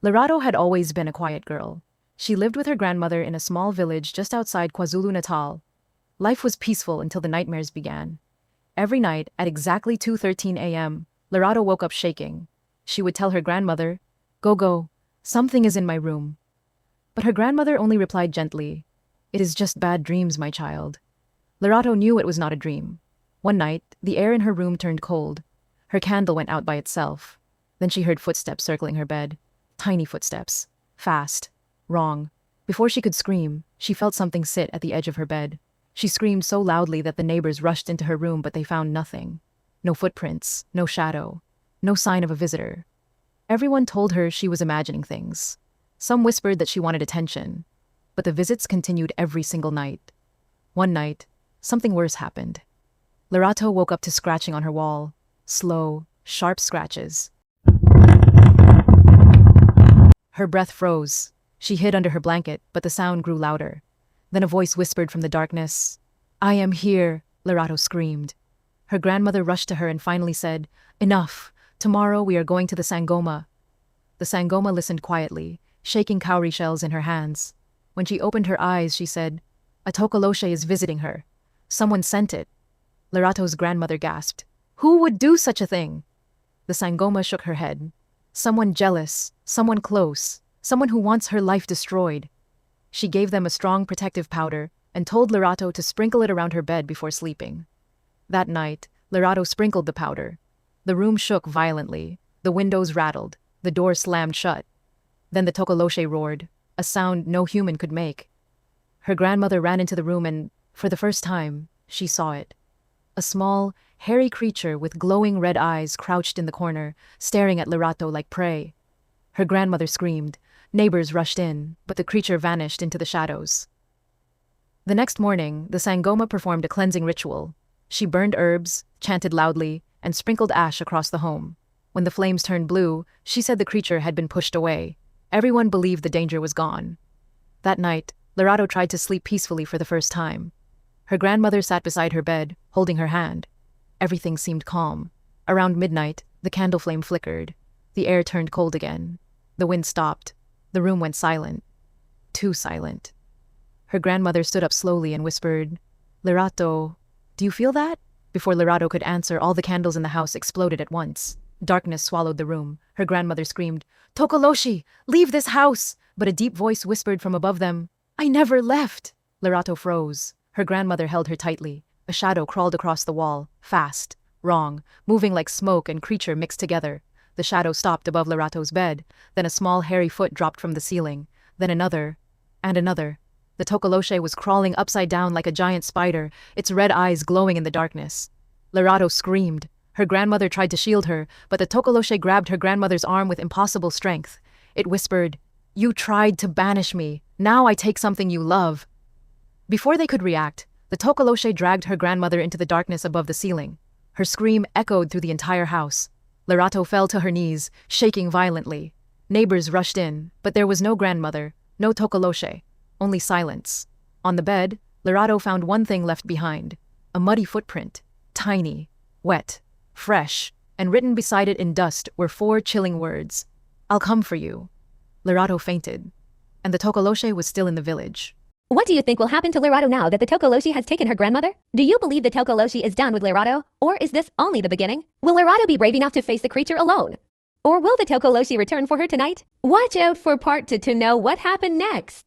Lerato had always been a quiet girl. She lived with her grandmother in a small village just outside KwaZulu-Natal. Life was peaceful until the nightmares began. Every night, at exactly 2:13 a.m., Lerato woke up shaking. She would tell her grandmother, "Go, go, something is in my room." But her grandmother only replied gently, "It is just bad dreams, my child." Lerato knew it was not a dream. One night, the air in her room turned cold. Her candle went out by itself. Then she heard footsteps circling her bed. Tiny footsteps. Fast. Wrong. Before she could scream, she felt something sit at the edge of her bed. She screamed so loudly that the neighbors rushed into her room, but they found nothing. No footprints, no shadow, no sign of a visitor. Everyone told her she was imagining things. Some whispered that she wanted attention, but the visits continued every single night. One night, something worse happened. Lerato woke up to scratching on her wall. Slow, sharp scratches. Her breath froze. She hid under her blanket, but the sound grew louder. Then a voice whispered from the darkness. "I am here," Lerato screamed. Her grandmother rushed to her and finally said, "Enough. Tomorrow we are going to the Sangoma." The Sangoma listened quietly, shaking cowrie shells in her hands. When she opened her eyes, she said, "A Tokoloshe is visiting her. Someone sent it." Lerato's grandmother gasped, "Who would do such a thing?" The Sangoma shook her head. "Someone jealous, someone close, someone who wants her life destroyed." She gave them a strong protective powder and told Lerato to sprinkle it around her bed before sleeping. That night, Lerato sprinkled the powder. The room shook violently, the windows rattled, the door slammed shut. Then the Tokoloshe roared, a sound no human could make. Her grandmother ran into the room and, for the first time, she saw it. A small, hairy creature with glowing red eyes crouched in the corner, staring at Lerato like prey. Her grandmother screamed. Neighbors rushed in, but the creature vanished into the shadows. The next morning, the Sangoma performed a cleansing ritual. She burned herbs, chanted loudly, and sprinkled ash across the home. When the flames turned blue, she said the creature had been pushed away. Everyone believed the danger was gone. That night, Lerato tried to sleep peacefully for the first time. Her grandmother sat beside her bed, holding her hand. Everything seemed calm. Around midnight, the candle flame flickered. The air turned cold again. The wind stopped. The room went silent. Too silent. Her grandmother stood up slowly and whispered, "Lerato, do you feel that?" Before Lerato could answer, all the candles in the house exploded at once. Darkness swallowed the room. Her grandmother screamed, "Tokoloshe, leave this house!" But a deep voice whispered from above them, "I never left." Lerato froze. Her grandmother held her tightly. A shadow crawled across the wall, fast, wrong, moving like smoke and creature mixed together. The shadow stopped above Lerato's bed, then a small hairy foot dropped from the ceiling, then another, and another. The Tokoloshe was crawling upside down like a giant spider, its red eyes glowing in the darkness. Lerato screamed. Her grandmother tried to shield her, but the Tokoloshe grabbed her grandmother's arm with impossible strength. It whispered, "You tried to banish me. Now I take something you love." Before they could react, the Tokoloshe dragged her grandmother into the darkness above the ceiling. Her scream echoed through the entire house. Lerato fell to her knees, shaking violently. Neighbors rushed in, but there was no grandmother, no Tokoloshe, only silence. On the bed, Lerato found one thing left behind, a muddy footprint, tiny, wet, fresh, and written beside it in dust were 4 chilling words. "I'll come for you." Lerato fainted, and the Tokoloshe was still in the village. What do you think will happen to Lerato now that the Tokoloshe has taken her grandmother? Do you believe the Tokoloshe is done with Lerato? Or is this only the beginning? Will Lerato be brave enough to face the creature alone? Or will the Tokoloshe return for her tonight? Watch out for part 2 to know what happened next.